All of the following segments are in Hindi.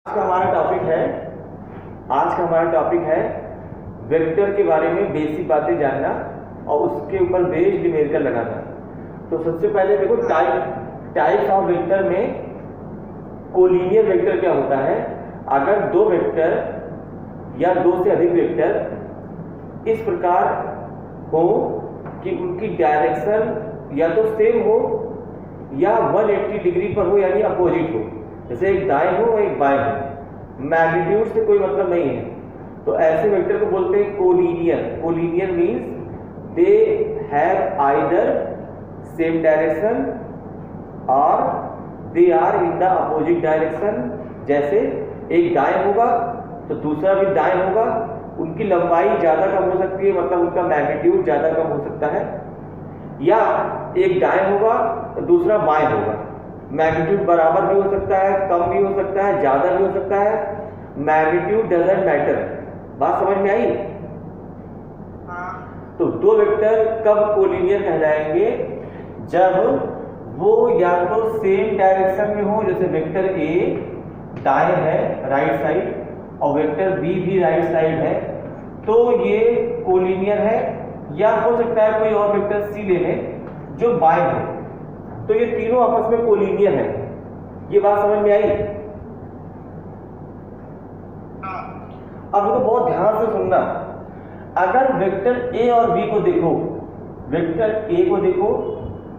आज का हमारा टॉपिक है वेक्टर के बारे में बेसिक बातें जानना और उसके ऊपर बेस्ड न्यूमेरिकल लगाना। तो सबसे पहले देखो टाइप्स ऑफ वेक्टर में कोलिनियर वेक्टर क्या होता है। अगर दो वेक्टर या दो से अधिक वेक्टर इस प्रकार हो कि उनकी डायरेक्शन या तो सेम हो या 180 डिग्री पर हो, यानी अपोजिट हो, जैसे एक दाएं हो और एक बाएं हो, मैग्नीट्यूड से कोई मतलब नहीं है, तो ऐसे वेक्टर को बोलते हैं collinear. Collinear means they have either same direction और they are in the opposite direction. जैसे एक दाएं होगा तो दूसरा भी दाएं होगा, उनकी लंबाई ज़्यादा कम हो सकती है, मतलब उनका मैग्नीट्यूड ज़्यादा कम हो सकता है। या एक दाएं होगा तो दूसरा बाएं होगा, मैग्नीट्यूड बराबर भी हो सकता है, कम भी हो सकता है, ज़्यादा भी हो सकता है। Magnitude doesn't matter. बात समझ में आई? तो दो वेक्टर कब कोलिनियर कहलाएंगे? जब वो या तो सेम डायरेक्शन में हो, जैसे वेक्टर ए दाएं है राइट साइड और वेक्टर बी भी राइट साइड है, तो ये कोलिनियर है। या हो सकता है कोई और वेक्टर सी ले लें जो बाएं है, तो ये तीनों आपस में कोलिनियर है। ये बात समझ में आई? अब तो बहुत ध्यान से सुनना। अगर वेक्टर ए और बी को देखो, वेक्टर ए को देखो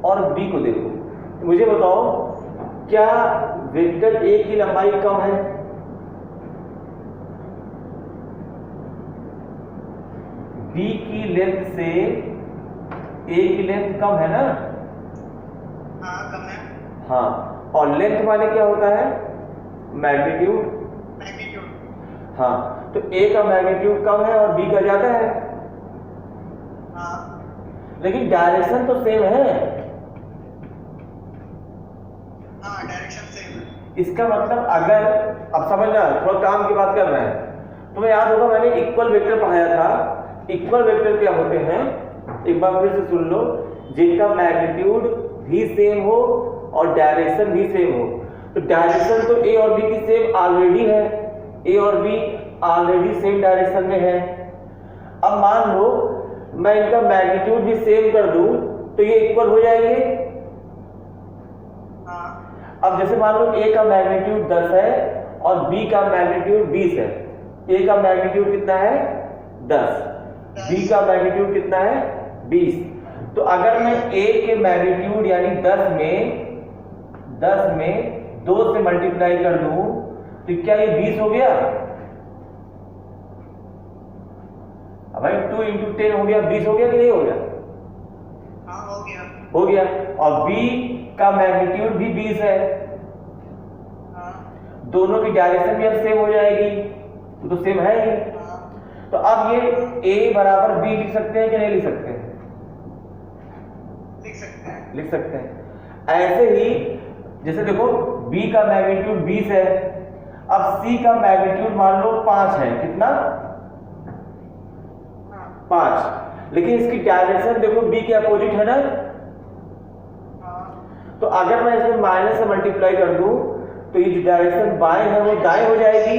और बी को देखो, तो मुझे बताओ क्या वेक्टर ए की लंबाई कम है? बी की लेंथ से ए की लेंथ कम है ना? कम है। हाँ, और लेंथ माने क्या होता है? मैग्नीट्यूड। हाँ, तो ए का मैग्नीट्यूड कम है और बी का ज्यादा है। लेकिन डायरेक्शन तो सेम है। डायरेक्शन सेम है। इसका मतलब अगर, अब समझना, थोड़ा काम की बात कर रहे हैं। तुम्हें याद होगा मैंने इक्वल वेक्टर पढ़ाया था। इक्वल वेक्टर क्या होते हैं, एक बार फिर से सुन लो। जिनका मैग्नीट्यूड भी सेम हो और डायरेक्शन भी सेम हो। तो डायरेक्शन तो ए और बी की सेम ऑलरेडी है, ए और बी ऑलरेडी सेम डायरेक्शन में है। अब मान लो मैं इनका मैग्नीट्यूड भी सेम कर दूं तो ये इक्वल हो जाएंगे। अब जैसे मान लो ए का मैग्नीट्यूड 10 है और बी का मैग्नीट्यूड 20 है। ए का मैग्नीट्यूड कितना है? 10। बी का मैग्नीट्यूड कितना है? 20। तो अगर मैं ए के मैग्नीट्यूड यानी 10 में 2 से मल्टीप्लाई कर दूं तो क्या ये 20 हो गया? अब भाई 2 × 10 हो गया, 20 हो गया कि नहीं हो गया? हो गया। हो गया। और बी का मैग्नीट्यूड भी 20 है। दोनों की डायरेक्शन भी अब सेम हो जाएगी, तो सेम है ही। तो अब ये a बराबर b लिख सकते हैं कि नहीं लिख सकते हैं? लिख सकते हैं। ऐसे ही जैसे देखो b का मैग्नीट्यूड 20 है, अब c का मैग्नीट्यूड मान लो 5 है। कितना? 5। लेकिन इसकी डायरेक्शन देखो b के अपोजिट है ना। तो अगर मैं इसमें माइनस से मल्टीप्लाई कर दूं तो ये जो डायरेक्शन बाएं है वो दाएं हो जाएगी,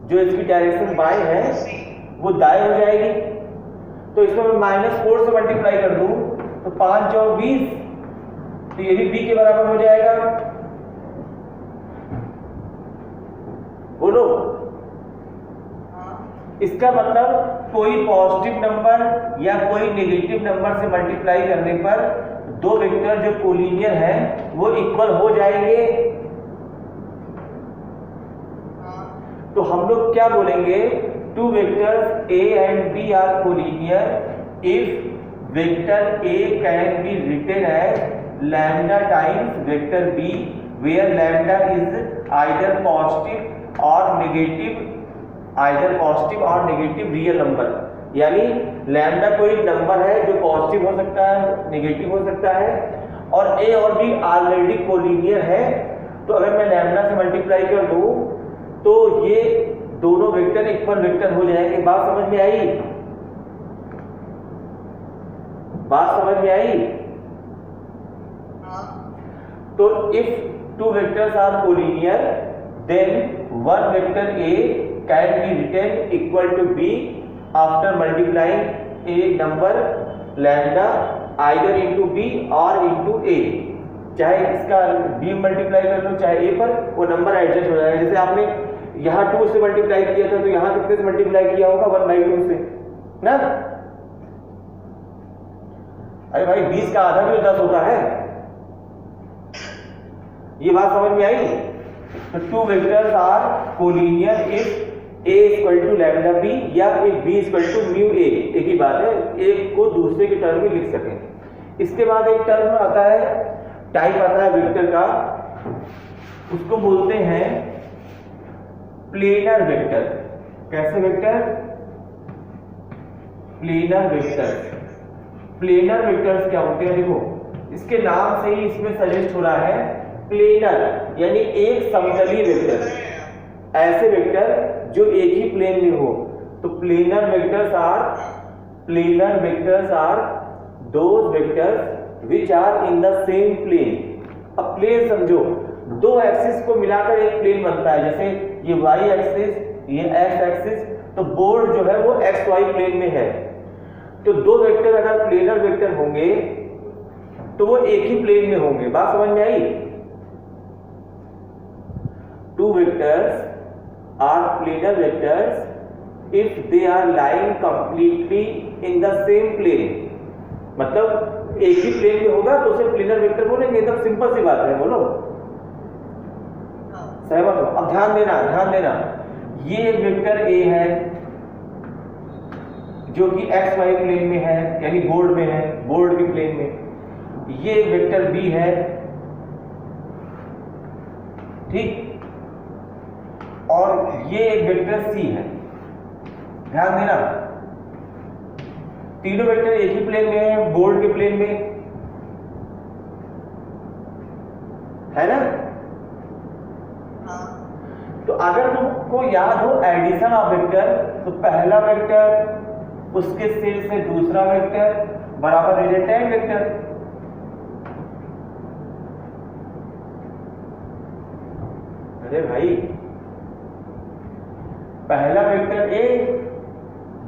जो इसकी डायरेक्शन बाएं है वो दाएं हो जाएगी। तो इसमें मैं -4 से मल्टीप्लाई कर दूं तो 5 और 20, तो ये भी b के बराबर हो जाएगा। बोलो। इसका मतलब कोई पॉजिटिव नंबर या कोई नेगेटिव नंबर से मल्टीप्लाई करने पर दो वेक्टर जो कोलिनियर हैं वो इक्वल हो जाएंगे। तो हम लोग क्या बोलेंगे? Two vectors a and b are collinear if vector a can be written as lambda times vector b, where lambda is either positive or negative real number। यानी लैम्डा कोई नंबर है जो पॉजिटिव हो सकता है, नेगेटिव हो सकता है, और a और b ऑलरेडी कोलिनियर है। तो अगर मैं लैम्डा से मल्टीप्लाई कर दूं तो ये दोनों वेक्टर इक्वल वेक्टर हो जाएंगे। बात समझ में आई? बात समझ में आई? तो if two vectors are collinear then one vector A can be written equal to B after multiplying a number lambda either into B और इनटू ए। चाहे इसका बी मल्टीप्लाई कर लो चाहे ए पर, वो नंबर एडजस्ट हो जाएगा। जैसे आपने यहाँ 2 से मल्टीप्लाई किया था तो यहाँ कितने से मल्टीप्लाई किया होगा 1/2 से ना। अरे भाई 20 का आधा भी 10 होता है। ये बात समझ में आई? तो 2 vectors are collinear if a equal to lambda b या if b equal to mu a। एक ही बात है, एक को दूसरे के टर्म में लिख सकें। इसके बाद एक टर्म आता है, टाइप आता है वेक्टर का, उसको बोलते हैं प्लेनर वेक्टर। कैसे vector? Planar vector. Planar vectors क्या होते हैं? देखो इसके नाम से ही इसमें सजेस्ट हो रहा है प्लेनर यानी एक समतलीय वेक्टर, ऐसे वेक्टर जो एक ही प्लेन में हो। तो planar vectors are those vectors which are in the same plane. अब प्लेन समझो, दो एक्सिस को मिलाकर एक प्लेन बनता है। जैसे ये y एक्सिस, ये x एक्सिस, तो बोर्ड जो है वो xy प्लेन में है। तो दो वेक्टर अगर प्लेनर वेक्टर होंगे तो वो एक ही प्लेन में होंगे। बात समझ में आई? Two vectors are planar vectors if they are lying completely in the same plane. मतलब एक ही प्लेन में होगा तो उसे प्लेनर वेक्टर बोलेंगे। एकदम सिंपल सी बात है, बोलो सहमत हो? अब ध्यान देना, ये वेक्टर ए है जो कि एक्स वाई प्लेन में है, यानी बोर्ड में है, बोर्ड के प्लेन में। ये वेक्टर बी है, ठीक, और ये एक वेक्टर सी है। ध्यान देना, तीनों वेक्टर एक ही प्लेन में है, बोर्ड के प्लेन में है ना। तो अगर तुमको याद हो एडिशन ऑफ वेक्टर, तो पहला वेक्टर उसके सेल से दूसरा वेक्टर बराबर रिजल्टेंट वेक्टर। अरे भाई, पहला वेक्टर ए,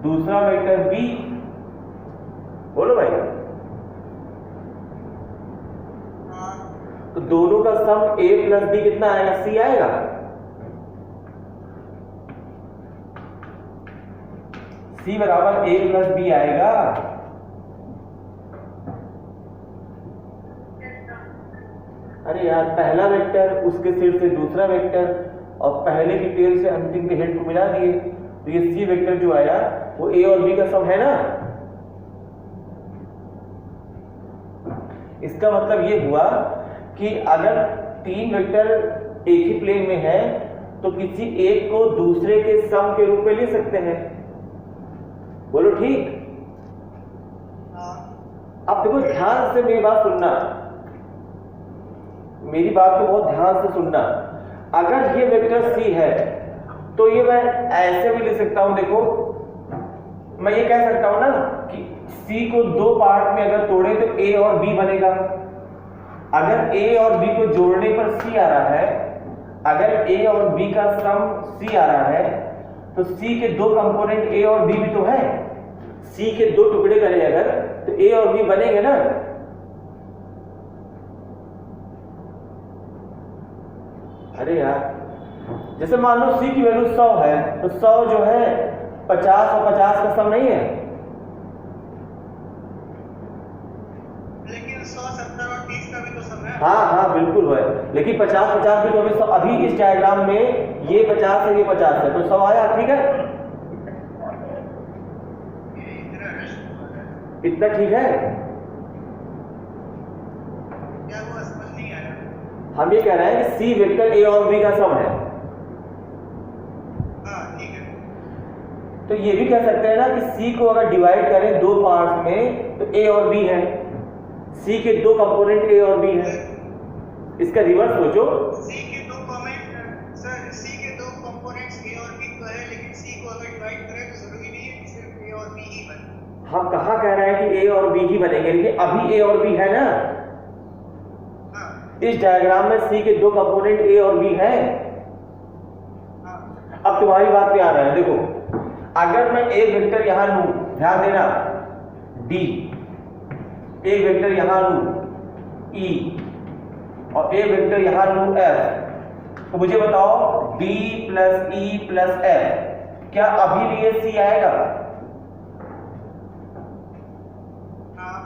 दूसरा वेक्टर बी, बोलो भाई। तो दोनों का सम ए प्लस बी कितना आएगा? सी आएगा। सी बराबर ए प्लस बी आएगा। अरे यार, पहला वेक्टर उसके सिर से दूसरा वेक्टर और पहले की टेल से अंतिम के हेड को मिला दिए, तो ये सी वेक्टर जो आया वो ए और बी का सम है ना। इसका मतलब ये हुआ कि अगर तीन वेक्टर एक ही प्लेन में है तो किसी एक को दूसरे के सम के रूप में ले सकते हैं। बोलो ठीक। अब देखो ध्यान से मेरी बात सुनना, मेरी बात को बहुत ध्यान से सुनना। अगर ये वेक्टर सी है तो ये मैं ऐसे भी ले सकता हूं। देखो मैं ये कह सकता हूं ना कि सी को दो पार्ट में अगर तोड़े तो ए और बी बनेगा। अगर ए और बी को जोड़ने पर सी आ रहा है, अगर ए और बी का सम सी आ रहा है, तो सी के दो कंपोनेंट ए और बी भी तो है। सी के दो टुकड़े करें अगर तो ए और बी बनेंगे ना। अरे यार, जैसे मान लो सी की वैल्यू 100 है तो 100 जो है 50 और 50 का सम नहीं है। लेकिन 100, 70 और 30 का भी तो सम है। हाँ बिल्कुल है, लेकिन 50-50 भी तो अभी इस डायग्राम में ये 50 है, ये 50 है, तो 100 आया। ठीक है, इतना ठीक है। क्या वो समझ नहीं आया? हम ये कह रहे हैं कि सी वेक्टर ए और बी का सम है। हाँ ठीक है। तो ये भी कह सकते हैं ना कि सी को अगर डिवाइड करें दो पार्ट्स में तो ए और बी है। सी के दो कंपोनेंट ए और बी है। इसका रिवर्स सोचो। सी के दो कंपोनेंट्स ए और बी तो है, लेकिन सी को अगर डिवाइड करें तो जरूरी नहीं है कि सिर्फ ए और बी ही बने। हम कहाँ कह रहे हैं कि ए और बी ही बनेंगे, लेकिन अभी ए और बी है ना। इस डायग्राम में सी के दो कंपोनेंट ए और बी है। हाँ अब तुम्हारी बात पे आ रहा है, देखो अगर मैं एक वेक्टर यहां लूं, ध्यान देना d, एक वेक्टर यहां लूं e और एक वेक्टर यहां लूं f, तो मुझे बताओ d plus e plus f क्या अभी भी ये c आएगा? हाँ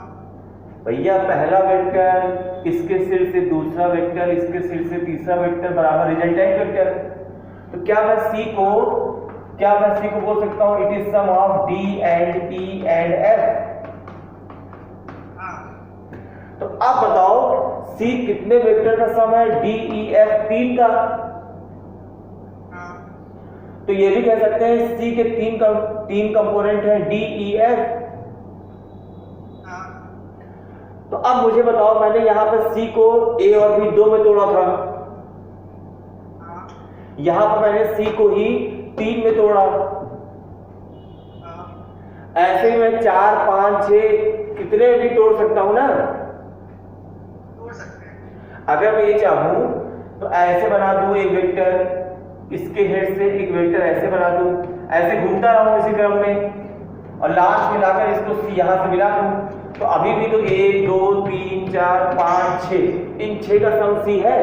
भैया पहला वेक्टर इसके सिर से दूसरा वेक्टर, इसके सिर से तीसरा वेक्टर बराबर रिजल्टेंट वेक्टर। तो क्या मैं c को बोल सकता हूं it is sum of d and e and f? हाँ तो आप बताओ c कितने वेक्टर का सम है? d e f 3 का। हाँ तो ये भी कह सकते हैं c के तीन कंपोनेंट हैं d e f। हाँ तो अब मुझे बताओ मैंने यहां पर c को a और b दो में तोड़ा था, हाँ यहां पर मैंने c को ही 3 में तोड़ा, हाँ ऐसे ही मैं 4 5 6 कितने भी तोड़ सकता हूं ना। तोड़ सकते हैं। अगर मैं ये चाहूं तो ऐसे बना दूं एक वेक्टर, इसके हेड से एक वेक्टर ऐसे बना दूं, ऐसे घूमता रहूं इसी क्रम में और लास्ट में लाकर इसको c यहां से मिला दूं, तो अभी भी तो 1 2 3 4 5 6 इन 6 का सम c है।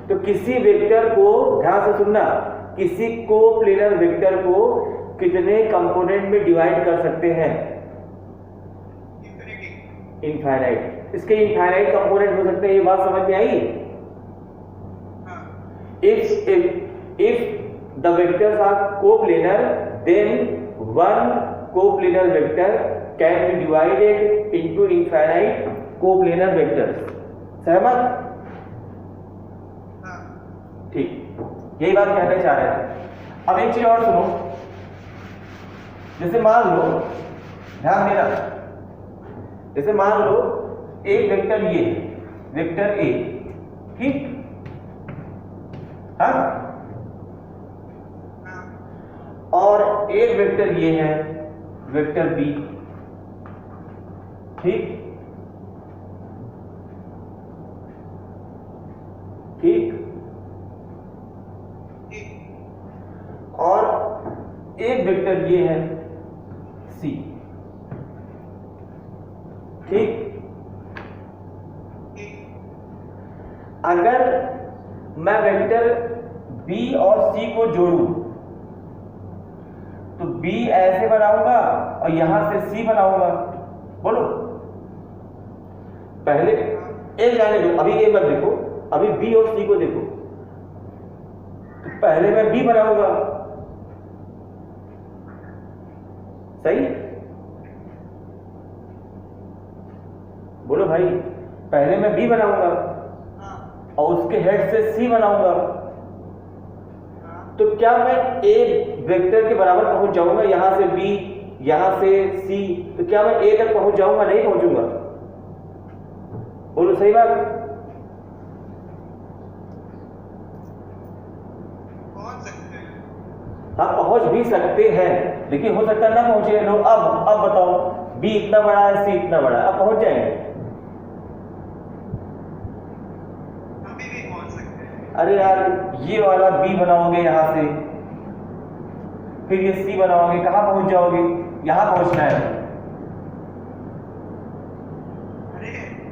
तो किसी वेक्टर को, ध्यान से सुनना, किसी कोप्लेनर वेक्टर को कितने कंपोनेंट में डिवाइड कर सकते हैं? इन्फिनिटी। इनफाइनाइट। इसके इनफाइनाइट कंपोनेंट हो सकते हैं, ये बात समझ में आई? हाँ if the vectors are coplanar, then one coplanar vector can be divided into infinite coplanar vectors। सहमत? हाँ ठीक, यही बात कहना चाह रहे थे। अब एक चीज और सुनो, जैसे मान लो, ध्यान देना, जैसे मान लो एक वेक्टर ये वेक्टर ए, ठीक, हाँ, हाँ और एक वेक्टर ये है वेक्टर बी, ठीक ठीक, ठीक और एक वेक्टर ये है सी, ठीक। ठीक अगर मैं वेक्टर b और c को जोड़ूं तो b ऐसे बनाऊंगा और यहां से c बनाऊंगा, बोलो। पहले एक जाने दो, अभी ये मत देखो, अभी b और c को देखो। तो पहले मैं b बनाऊंगा, सही, बोलो भाई, पहले मैं b बनाऊंगा हाँ और उसके हेड से c बनाऊंगा। हाँ तो क्या मैं a वेक्टर के बराबर पहुंच जाऊंगा? यहां से b, यहां से c, तो क्या मैं a तक पहुंच जाऊंगा? नहीं पहुंचूंगा, बोलो सही बात। पहुंच सकते हैं। हाँ पहुंच भी सकते हैं, लेकिन हो सकता है ना पहुंचे लोग। अब बताओ, b इतना बड़ा है, c इतना बड़ा है, अब पहुंच जाएंगे? अभी भी पहुंच सकते हैं। अरे यार, ये वाला b बनाओगे यहां से, फिर ये c बनाओगे, कहां पहुंच जाओगे? यहां पहुंचना है। अरे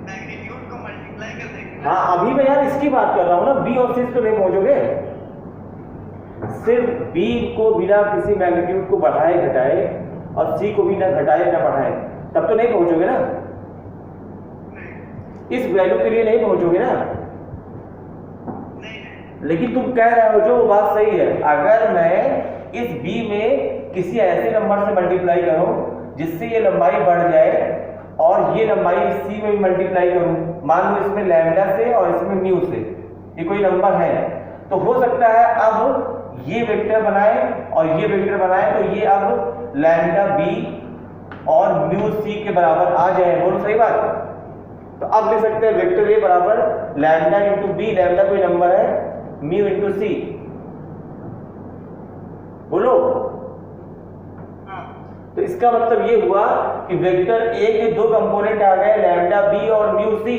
मैग्नीट्यूड को मल्टीप्लाई कर देंगे। हाँ अभी मैं यार इसकी बात कर रहा हूं ना, b और c तो नहीं पहुंचोगे। सिर्फ b को बिना किसी मैग्नीट्यूड को बढ़ाए घटाए और c को भी ना घटाए ना बढ़ाए, तब तो नहीं पहुंचोगे ना। नहीं इस वैल्यू के लिए नहीं पहुंचोगे ना। नहीं लेकिन तुम कह रहे हो जो वो बात सही है, अगर मैं इस b में किसी ऐसे नंबर से मल्टीप्लाई करूं जिससे ये लंबाई बढ़ जाए और ये लंबाई c में भी मल्टीप्लाई करूं, मान लो इसमें लैम्डा से और इसमें म्यू से, ये कोई नंबर है, तो हो सकता है अब ये वेक्टर बनाए और ये वेक्टर बनाए तो ये अब लैम्डा b और म्यू c के बराबर आ जाए, बोलो सही बात। तो अब लिख सकते हैं वेक्टर a बराबर लैम्डा इंटू बी, लैम्डा कोई नंबर है, म्यू इंटू सी, बोलो। हाँ तो इसका मतलब ये हुआ कि वेक्टर a के दो कंपोनेंट आ गए, लैम्डा b और म्यू सी,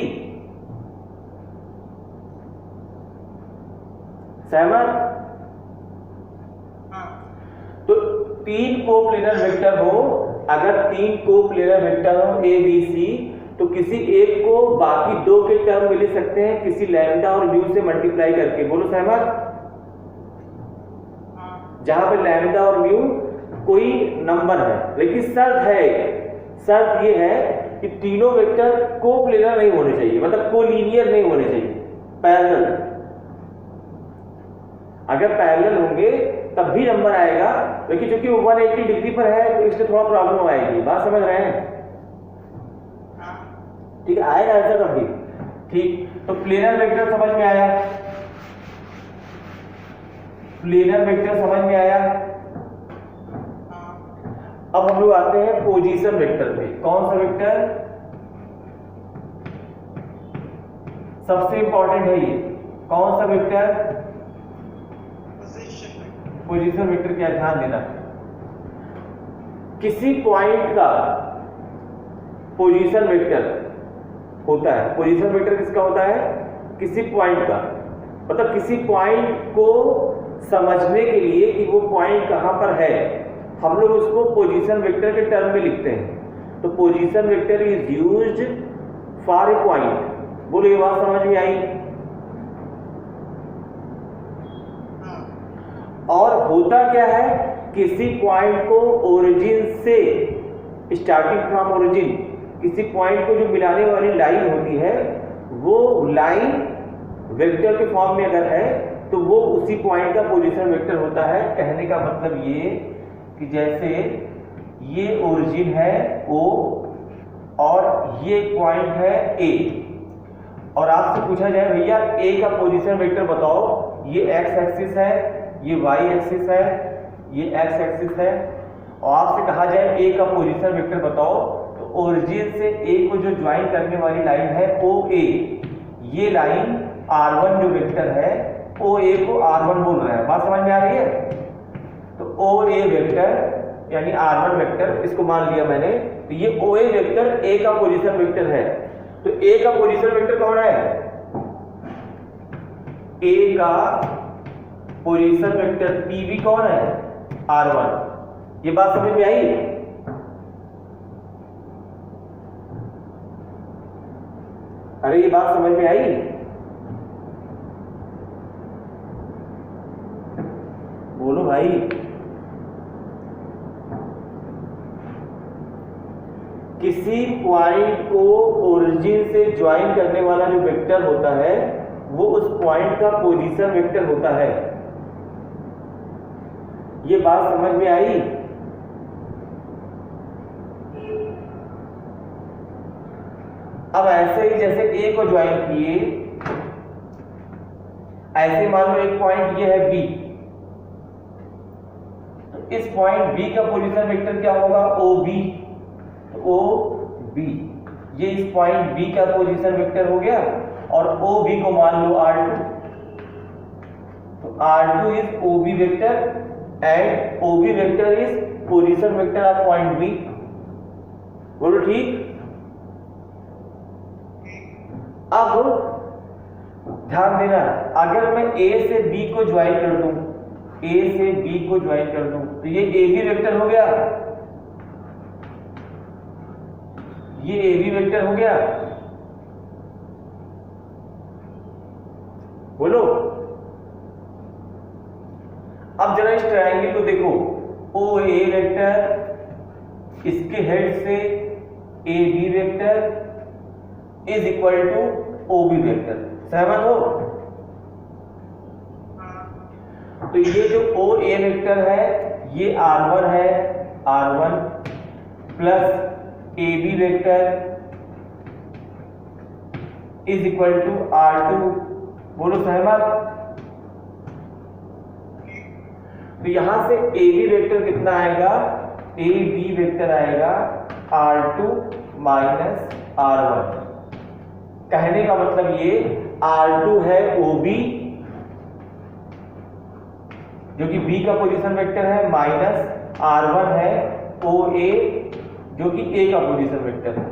सहमत? हाँ तो 3 कोप्लेनर वेक्टर हो, अगर 3 कोप्लेनर वेक्टर हो ए बी सी, तो किसी एक को बाकी 2 के टर्म में लिख सकते हैं किसी लैम्डा और म्यू से मल्टीप्लाई करके। बोलो सहमत? जहां पे लैम्डा और म्यू कोई नंबर है, लेकिन शर्त ये है कि तीनों वेक्टर कोप्लेनर नहीं होने चाहिए, मतलब कोलिनियर नहीं होने चाहिए, पैरेलल। अगर पैरेलल होंगे तब भी नंबर आएगा, लेकिन क्योंकि वो 180 डिग्री पर है तो इसलिए थोड़ा प्रॉब्लम आएगी। बात समझ रहे हैं? ठीक है, आएगा आंसर तब भी। ठीक, तो प्लेनर वेक्टर समझ में आया, प्लेनर वेक्टर समझ में आया। अब हम लोग आते हैं पोजीशन वेक्टर पे। कौन सा वेक्टर सबसे इंपॉर्टेंट है? ये कौन सा वेक्टर? Position vector. क्या ध्यान देना, किसी पॉइंट का पोजीशन वेक्टर होता है। पोजीशन वेक्टर किसका होता है? किसी पॉइंट का, मतलब किसी पॉइंट को समझने के लिए कि वो पॉइंट कहां पर है, हम लोग उसको पोजीशन वेक्टर के टर्म में लिखते हैं। तो position vector is used for a point. बोलो, ये बात समझ में आई? और होता क्या है, किसी पॉइंट को ओरिजिन से, स्टार्टिंग फ्रॉम ओरिजिन, किसी पॉइंट को जो मिलाने वाली लाइन होती है, वो लाइन वेक्टर के फॉर्म में अगर है तो वो उसी पॉइंट का पोजीशन वेक्टर होता है। कहने का मतलब ये कि जैसे ये ओरिजिन है O और ये पॉइंट है A, और आपसे पूछा जाए भैया A का पोजीशन वेक्टर बताओ, ये x एक्सिस है, ये y एक्सिस है, ये x एक्सिस है, और आपसे कहा जाए A का पोजीशन वेक्टर बताओ, तो ओरिजिन से A को जो ज्वाइन करने वाली लाइन है OA, ये लाइन R1 जो वेक्टर है OA को R1 बोल रहा है। बात समझ में आ रही है? तो OA वेक्टर यानी R1 वेक्टर, इसको मान लिया मैंने, तो ये OA वेक्टर A का पोजीशन वेक्टर है। तो A का पोजीशन वेक्टर कौन है? A का पोजीशन वेक्टर PV कौन है? R1। ये बात समझ में आई? अरे ये बात समझ में आई? बोलो भाई। किसी पॉइंट को ओरिजिन से ज्वाइन करने वाला जो वेक्टर होता है वो उस पॉइंट का पोजीशन वेक्टर होता है। ये बात समझ में आई? अब ऐसे ही जैसे A को ज्वाइन किए, ऐसे मान लो एक पॉइंट ये है B, तो इस पॉइंट B का पोजीशन वेक्टर क्या होगा? OB। OB, ये इस पॉइंट B का पोजीशन वेक्टर हो गया, और OB को मान लो R2, तो R2 is OB vector and OB vector is position vector of point B। बोलो ठीक। अब ध्यान देना, अगर मैं A से B को ज्वाइन कर दूं, A से B को ज्वाइन कर दूं, तो ये AB वेक्टर हो गया, ये AB वेक्टर हो गया। बोलो। अब जरा इस ट्रायंगल को देखो, OA वेक्टर, इसके हेड से AB vector is equal to OB vector. सहमत हो? तो ये जो OA वेक्टर है ये R1 है, R1 plus AB vector is equal to R2। बोलो सहमत? तो यहां से AB वेक्टर कितना आएगा? AB वेक्टर आएगा R2 माइनस R1। कहने का मतलब ये R2 है OB जो कि B का पोजीशन वेक्टर है, माइनस R1 है OA जो कि A का पोजीशन वेक्टर है।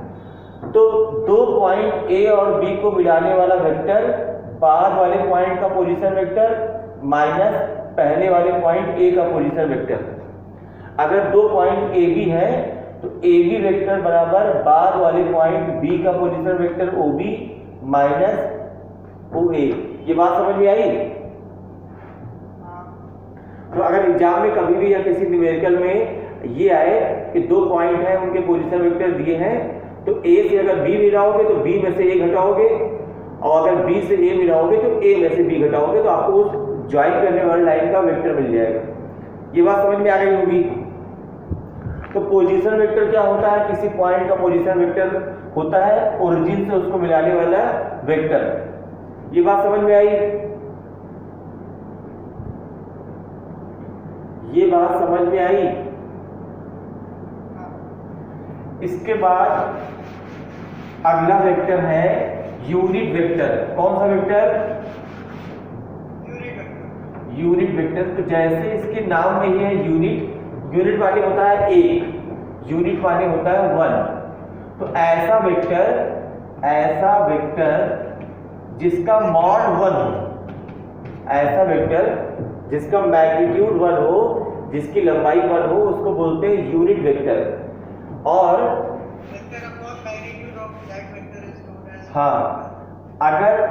तो दो पॉइंट A और B को मिलाने वाला वेक्टर बाद वाले पॉइंट का पोजीशन वेक्टर माइनस पहले वाले पॉइंट ए का पोजीशन वेक्टर। अगर दो पॉइंट ए बी है तो ए बी वेक्टर बराबर बाद वाले पॉइंट बी का position vector O B minus O A. ये बात समझ में आई? तो अगर एग्जाम में कभी भी या किसी न्यूमेरिकल में ये आए कि दो पॉइंट हैं उनके पोजीशन वेक्टर दिए हैं तो ए से अगर बी मिलाओगे तो बी में से ए घटाओगे और अगर बी से ए मिलाओगे तो ए में से बी घटाओगे तो आपको उस ज्वाइन करने वाली लाइन का वेक्टर मिल जाएगा। ये बात समझ में आ गई होगी। तो पोजीशन वेक्टर क्या होता है? किसी पॉइंट का पोजीशन वेक्टर होता है ओरिजिन से उसको मिलाने वाला वेक्टर। ये बात समझ में आई? ये बात समझ में आई? इसके बाद अगला वेक्टर है यूनिट वेक्टर। कौन सा वेक्टर? Unit vector. तो जैसे इसके नाम में ही है यूनिट, यूनिट माने होता है एक, यूनिट माने होता है वन। तो ऐसा वेक्टर जिसका मॉड वन हो, ऐसा वेक्टर जिसका मैग्नीट्यूड वन हो, जिसकी लंबाई वन हो, उसको बोलते हैं यूनिट वेक्टर। और हाँ, अगर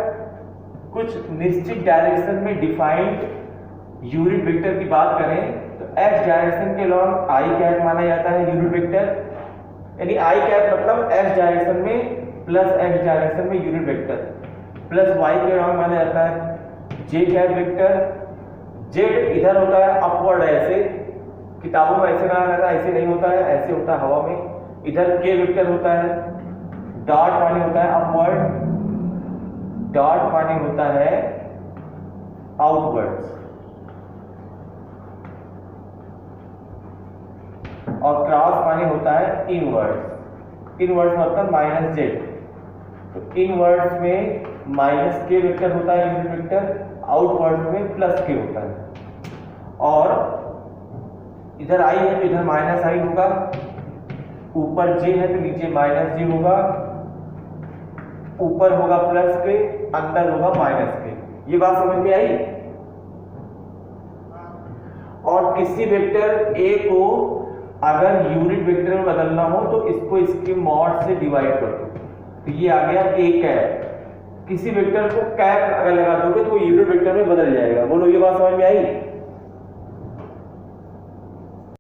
कुछ निश्चित डायरेक्शन में डिफाइंड यूनिट वेक्टर की बात करें तो एक्स डायरेक्शन के लॉन्ग आई कैप माना जाता है यूनिट वेक्टर। यानी आई कैप मतलब एक्स डायरेक्शन में प्लस एक्स डायरेक्शन में यूनिट वेक्टर, प्लस वाई के लॉन्ग माना जाता है जे कैप वेक्टर। जेड इधर होता है अपवर्ड, ऐसे किताबों में ऐसे माना जाता है, ऐसे नहीं होता है, ऐसे होता है हवा में। इधर के वेक्टर होता है, डॉट माने होता है अपवर्ड, डॉट माने होता है आउटवर्ड्स, और क्रॉस माने होता है इनवर्ड्स। इनवर्ड्स मतलब माइनस जेड। तो इनवर्ड्स में माइनस के वेक्टर होता है यूनिट वेक्टर, आउटवर्ड्स में प्लस के होता है। और इधर आई है तो इधर माइनस आई होगा, ऊपर जे है तो नीचे माइनस जे होगा, ऊपर होगा प्लस के, अंदर होगा माइनस के। ये बात समझ में आई? और किसी वेक्टर ए को अगर यूनिट वेक्टर में बदलना हो तो इसको इसके मॉड से डिवाइड कर दो, तो ये आ गया ए कैप। किसी वेक्टर को कैप अगर लगा दोगे तो वो यूनिट वेक्टर में बदल जाएगा। बोलो, ये बात समझ में आई?